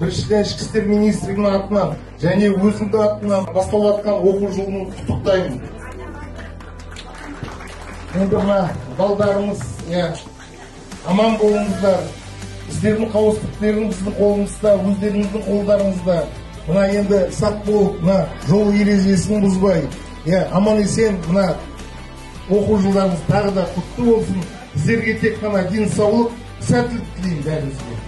ішкі істер министрлігінің атынан және өзімді атынан басталып жатқан оқу жылын құттықтаймын. Енді мына балдарымыз, аман болыңыздар. Сіздердің қауіпсіздіктеріңіз біздің қолымызда, өздеріңіздің қолдарыңызда. Мына енді сақ болып, мына жол ережесін бұзбай, аман есен мына оқу жылдарымыз тағы да құтты болсын. Сіздерге тек қана денсаулық, сәттілік тілеймін бәріңізге.